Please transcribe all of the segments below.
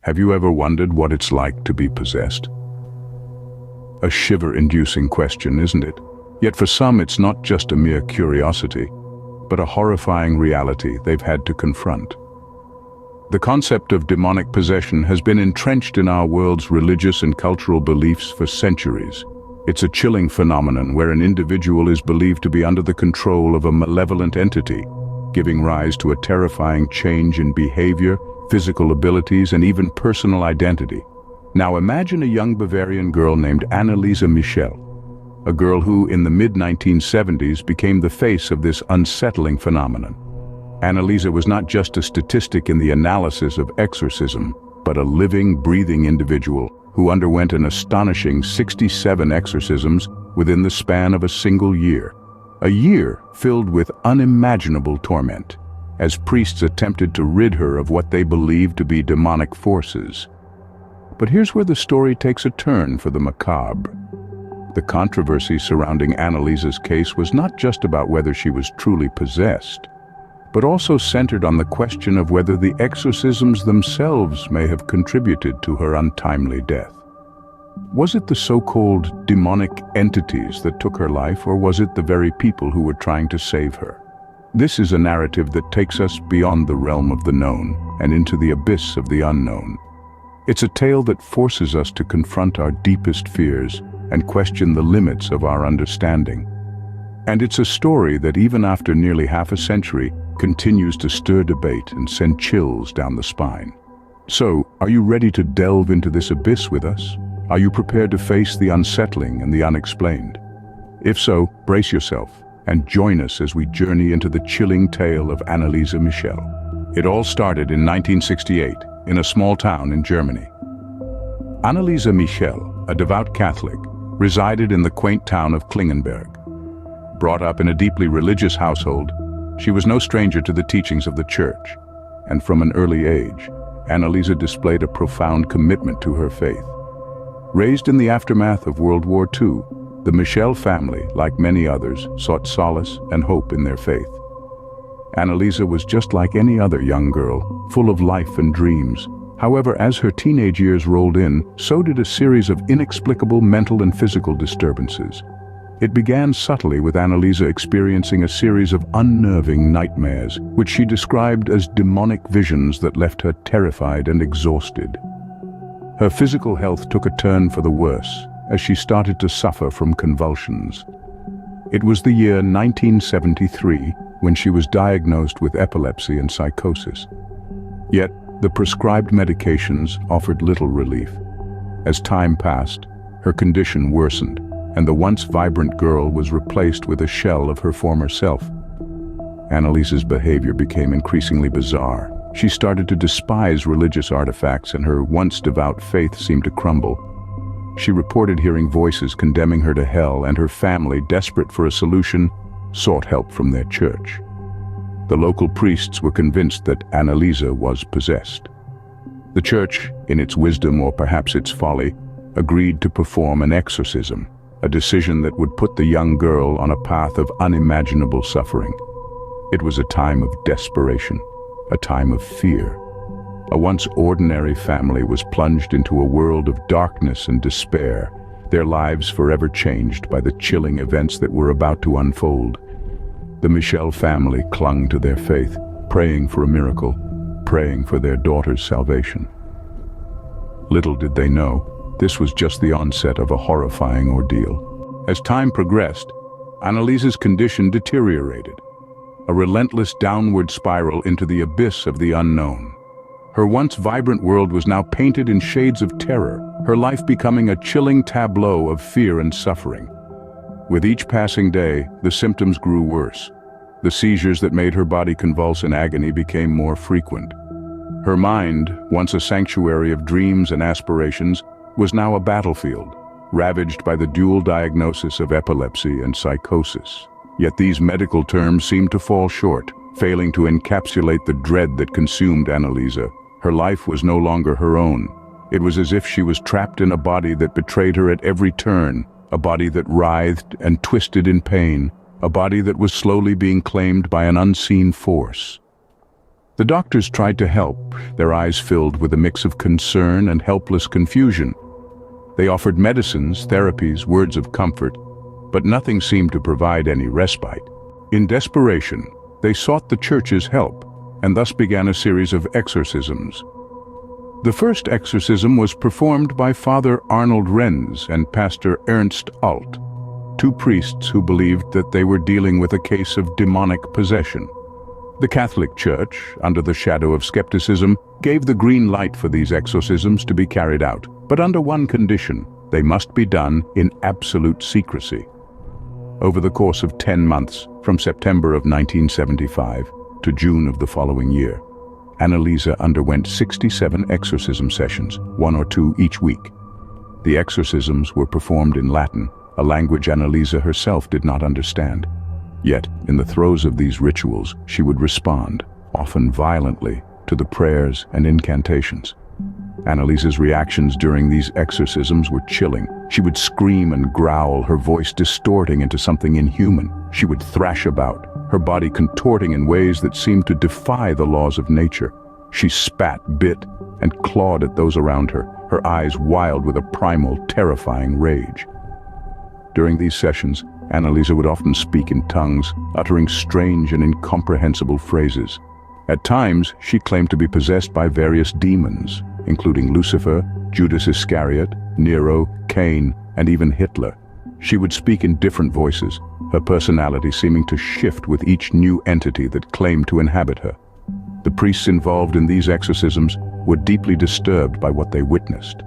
Have you ever wondered what it's like to be possessed? A shiver-inducing question, isn't it? Yet for some, it's not just a mere curiosity, but a horrifying reality they've had to confront. The concept of demonic possession has been entrenched in our world's religious and cultural beliefs for centuries. It's a chilling phenomenon where an individual is believed to be under the control of a malevolent entity, giving rise to a terrifying change in behavior, physical abilities, and even personal identity. Now imagine a young Bavarian girl named Anneliese Michel, a girl who, in the mid-1970s, became the face of this unsettling phenomenon. Anneliese was not just a statistic in the analysis of exorcism, but a living, breathing individual who underwent an astonishing 67 exorcisms within the span of a single year. A year filled with unimaginable torment, as priests attempted to rid her of what they believed to be demonic forces. But here's where the story takes a turn for the macabre. The controversy surrounding Anneliese's case was not just about whether she was truly possessed, but also centered on the question of whether the exorcisms themselves may have contributed to her untimely death. Was it the so-called demonic entities that took her life, or was it the very people who were trying to save her? This is a narrative that takes us beyond the realm of the known and into the abyss of the unknown. It's a tale that forces us to confront our deepest fears and question the limits of our understanding. And it's a story that, even after nearly half a century, continues to stir debate and send chills down the spine. So, are you ready to delve into this abyss with us? Are you prepared to face the unsettling and the unexplained? If so, brace yourself and join us as we journey into the chilling tale of Anneliese Michel. It all started in 1968 in a small town in Germany. Anneliese Michel, a devout Catholic, resided in the quaint town of Klingenberg. Brought up in a deeply religious household, she was no stranger to the teachings of the Church, and from an early age, Anneliese displayed a profound commitment to her faith. Raised in the aftermath of World War II, the Michel family, like many others, sought solace and hope in their faith. Anneliese was just like any other young girl, full of life and dreams. However, as her teenage years rolled in, so did a series of inexplicable mental and physical disturbances. It began subtly, with Anneliese experiencing a series of unnerving nightmares, which she described as demonic visions that left her terrified and exhausted. Her physical health took a turn for the worse as she started to suffer from convulsions. It was the year 1973 when she was diagnosed with epilepsy and psychosis. Yet, the prescribed medications offered little relief. As time passed, her condition worsened, and the once vibrant girl was replaced with a shell of her former self. Anneliese's behavior became increasingly bizarre. She started to despise religious artifacts, and her once devout faith seemed to crumble. She reported hearing voices condemning her to hell, and her family, desperate for a solution, sought help from their church. The local priests were convinced that Anneliese was possessed. The church, in its wisdom or perhaps its folly, agreed to perform an exorcism, a decision that would put the young girl on a path of unimaginable suffering. It was a time of desperation, a time of fear. A once ordinary family was plunged into a world of darkness and despair, their lives forever changed by the chilling events that were about to unfold. The Michel family clung to their faith, praying for a miracle, praying for their daughter's salvation. Little did they know, this was just the onset of a horrifying ordeal. As time progressed, Anneliese's condition deteriorated, a relentless downward spiral into the abyss of the unknown. Her once vibrant world was now painted in shades of terror, her life becoming a chilling tableau of fear and suffering. With each passing day, the symptoms grew worse. The seizures that made her body convulse in agony became more frequent. Her mind, once a sanctuary of dreams and aspirations, was now a battlefield, ravaged by the dual diagnosis of epilepsy and psychosis. Yet these medical terms seemed to fall short, failing to encapsulate the dread that consumed Anneliese. Her life was no longer her own. It was as if she was trapped in a body that betrayed her at every turn, a body that writhed and twisted in pain, a body that was slowly being claimed by an unseen force. The doctors tried to help, their eyes filled with a mix of concern and helpless confusion. They offered medicines, therapies, words of comfort, but nothing seemed to provide any respite. In desperation, they sought the church's help, and thus began a series of exorcisms. The first exorcism was performed by Father Arnold Renz and Pastor Ernst Alt, two priests who believed that they were dealing with a case of demonic possession. The Catholic Church, under the shadow of skepticism, gave the green light for these exorcisms to be carried out, but under one condition: they must be done in absolute secrecy. Over the course of 10 months, from September of 1975 to June of the following year, Anneliese underwent 67 exorcism sessions, 1 or 2 each week. The exorcisms were performed in Latin, a language Anneliese herself did not understand. Yet, in the throes of these rituals, she would respond, often violently, to the prayers and incantations. Anneliese's reactions during these exorcisms were chilling. She would scream and growl, her voice distorting into something inhuman. She would thrash about, her body contorting in ways that seemed to defy the laws of nature. She spat, bit, and clawed at those around her, her eyes wild with a primal, terrifying rage. During these sessions, Anneliese would often speak in tongues, uttering strange and incomprehensible phrases. At times, she claimed to be possessed by various demons, including Lucifer, Judas Iscariot, Nero, Cain, and even Hitler. She would speak in different voices, her personality seeming to shift with each new entity that claimed to inhabit her. The priests involved in these exorcisms were deeply disturbed by what they witnessed.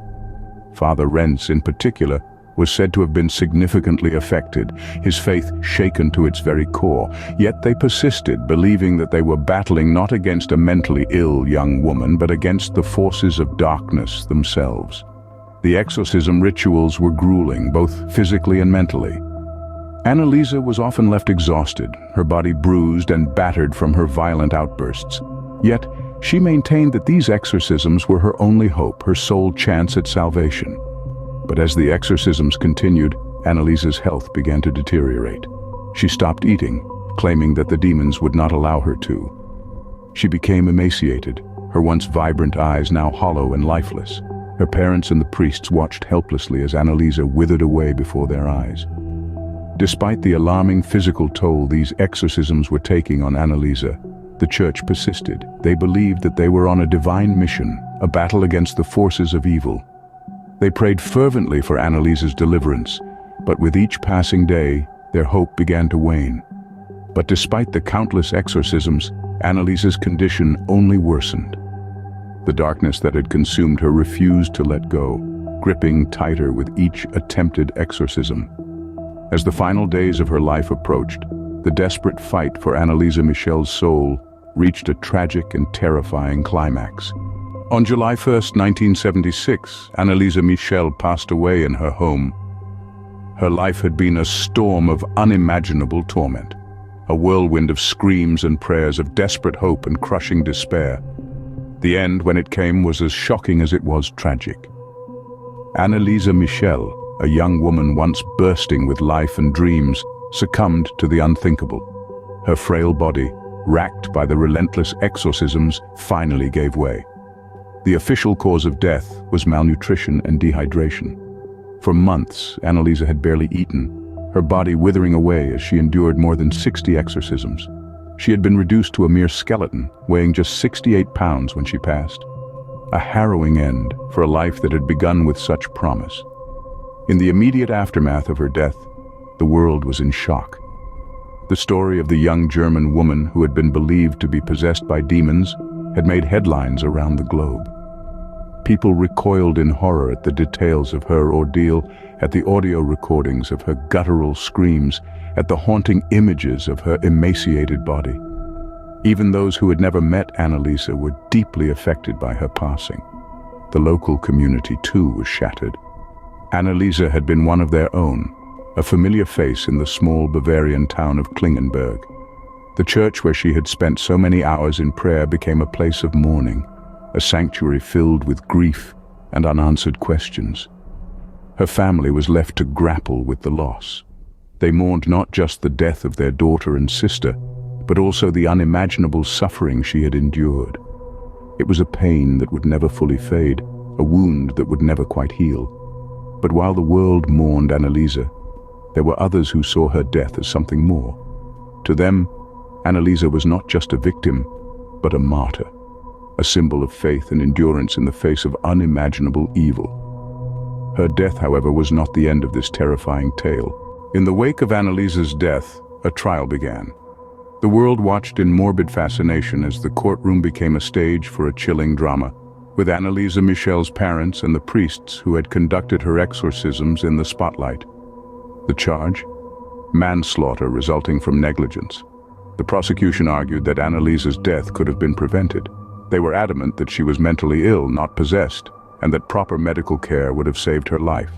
Father Renz, in particular, was said to have been significantly affected, his faith shaken to its very core. Yet they persisted, believing that they were battling not against a mentally ill young woman, but against the forces of darkness themselves. The exorcism rituals were grueling, both physically and mentally. Anneliese was often left exhausted, her body bruised and battered from her violent outbursts. Yet, she maintained that these exorcisms were her only hope, her sole chance at salvation. But as the exorcisms continued, Anneliese's health began to deteriorate. She stopped eating, claiming that the demons would not allow her to. She became emaciated, her once vibrant eyes now hollow and lifeless. Her parents and the priests watched helplessly as Anneliese withered away before their eyes. Despite the alarming physical toll these exorcisms were taking on Anneliese, the church persisted. They believed that they were on a divine mission, a battle against the forces of evil. They prayed fervently for Anneliese's deliverance, but with each passing day, their hope began to wane. But despite the countless exorcisms, Anneliese's condition only worsened. The darkness that had consumed her refused to let go, gripping tighter with each attempted exorcism. As the final days of her life approached, the desperate fight for Anneliese Michel's soul reached a tragic and terrifying climax. On July 1st, 1976, Anneliese Michel passed away in her home. Her life had been a storm of unimaginable torment, a whirlwind of screams and prayers of desperate hope and crushing despair. The end, when it came, was as shocking as it was tragic. Anneliese Michel, a young woman once bursting with life and dreams, succumbed to the unthinkable. Her frail body, racked by the relentless exorcisms, finally gave way. The official cause of death was malnutrition and dehydration. For months, Anneliese had barely eaten, her body withering away as she endured more than 60 exorcisms. She had been reduced to a mere skeleton, weighing just 68 pounds when she passed. A harrowing end for a life that had begun with such promise. In the immediate aftermath of her death, the world was in shock. The story of the young German woman who had been believed to be possessed by demons had made headlines around the globe. People recoiled in horror at the details of her ordeal, at the audio recordings of her guttural screams, at the haunting images of her emaciated body. Even those who had never met Anneliese were deeply affected by her passing. The local community, too, was shattered. Anneliese had been one of their own, a familiar face in the small Bavarian town of Klingenberg. The church where she had spent so many hours in prayer became a place of mourning, a sanctuary filled with grief and unanswered questions. Her family was left to grapple with the loss. They mourned not just the death of their daughter and sister, but also the unimaginable suffering she had endured. It was a pain that would never fully fade, a wound that would never quite heal. But while the world mourned Anneliese, there were others who saw her death as something more. To them, Anneliese was not just a victim, but a martyr, a symbol of faith and endurance in the face of unimaginable evil. Her death, however, was not the end of this terrifying tale. In the wake of Anneliese's death, a trial began. The world watched in morbid fascination as the courtroom became a stage for a chilling drama, with Anneliese Michel's parents and the priests who had conducted her exorcisms in the spotlight. The charge? Manslaughter resulting from negligence. The prosecution argued that Anneliese's death could have been prevented. They were adamant that she was mentally ill, not possessed, and that proper medical care would have saved her life.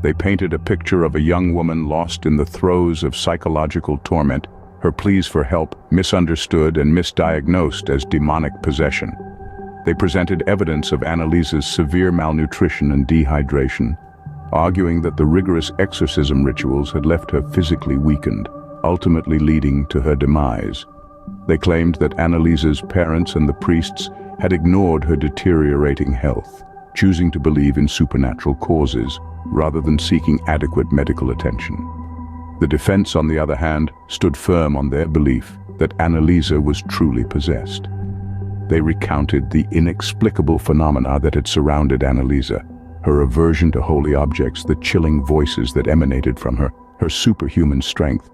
They painted a picture of a young woman lost in the throes of psychological torment, her pleas for help misunderstood and misdiagnosed as demonic possession. They presented evidence of Anneliese's severe malnutrition and dehydration, arguing that the rigorous exorcism rituals had left her physically weakened, ultimately leading to her demise. They claimed that Anneliese's parents and the priests had ignored her deteriorating health, choosing to believe in supernatural causes rather than seeking adequate medical attention. The defense, on the other hand, stood firm on their belief that Anneliese was truly possessed. They recounted the inexplicable phenomena that had surrounded Anneliese, her aversion to holy objects, the chilling voices that emanated from her, her superhuman strength.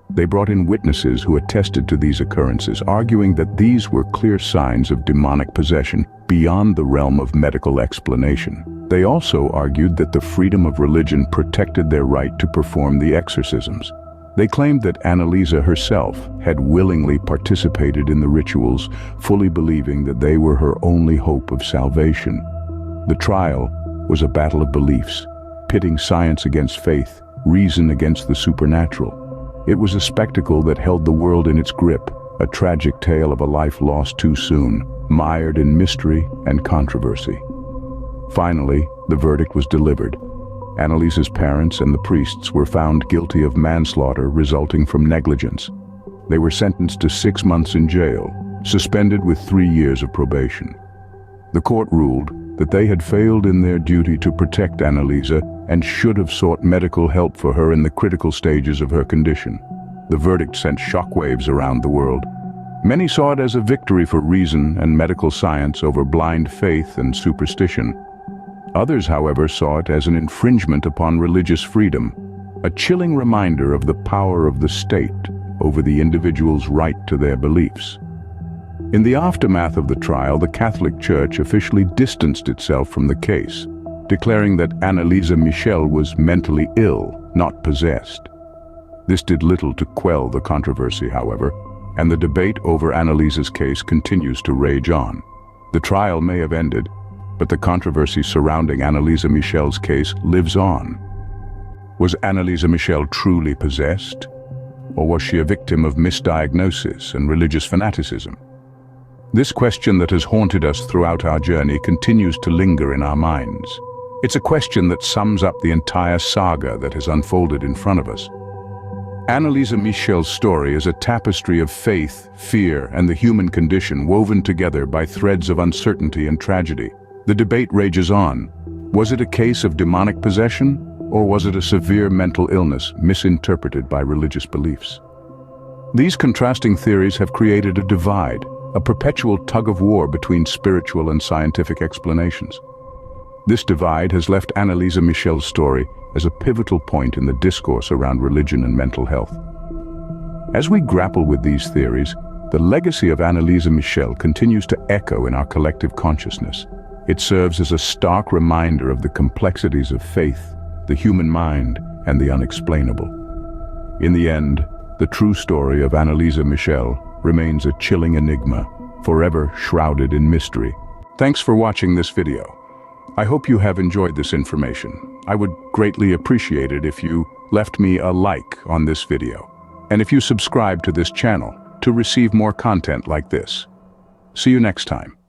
They brought in witnesses who attested to these occurrences, arguing that these were clear signs of demonic possession beyond the realm of medical explanation. They also argued that the freedom of religion protected their right to perform the exorcisms. They claimed that Anneliese herself had willingly participated in the rituals, fully believing that they were her only hope of salvation. The trial was a battle of beliefs, pitting science against faith, reason against the supernatural. It was a spectacle that held the world in its grip, a tragic tale of a life lost too soon, mired in mystery and controversy. Finally, the verdict was delivered. Anneliese's parents and the priests were found guilty of manslaughter resulting from negligence. They were sentenced to 6 months in jail, suspended with 3 years of probation. The court ruled that they had failed in their duty to protect Anneliese and should have sought medical help for her in the critical stages of her condition. The verdict sent shockwaves around the world. Many saw it as a victory for reason and medical science over blind faith and superstition. Others, however, saw it as an infringement upon religious freedom, a chilling reminder of the power of the state over the individual's right to their beliefs. In the aftermath of the trial, the Catholic Church officially distanced itself from the case, declaring that Anneliese Michel was mentally ill, not possessed. This did little to quell the controversy, however, and the debate over Anneliese's case continues to rage on. The trial may have ended, but the controversy surrounding Anneliese Michel's case lives on. Was Anneliese Michel truly possessed? Or was she a victim of misdiagnosis and religious fanaticism? This question that has haunted us throughout our journey continues to linger in our minds. It's a question that sums up the entire saga that has unfolded in front of us. Anneliese Michel's story is a tapestry of faith, fear, and the human condition woven together by threads of uncertainty and tragedy. The debate rages on. Was it a case of demonic possession, or was it a severe mental illness misinterpreted by religious beliefs? These contrasting theories have created a divide, a perpetual tug-of-war between spiritual and scientific explanations. This divide has left Anneliese Michel's story as a pivotal point in the discourse around religion and mental health. As we grapple with these theories, the legacy of Anneliese Michel continues to echo in our collective consciousness. It serves as a stark reminder of the complexities of faith, the human mind, and the unexplainable. In the end, the true story of Anneliese Michel remains a chilling enigma, forever shrouded in mystery. Thanks for watching this video. I hope you have enjoyed this information. I would greatly appreciate it if you left me a like on this video, and if you subscribe to this channel to receive more content like this. See you next time.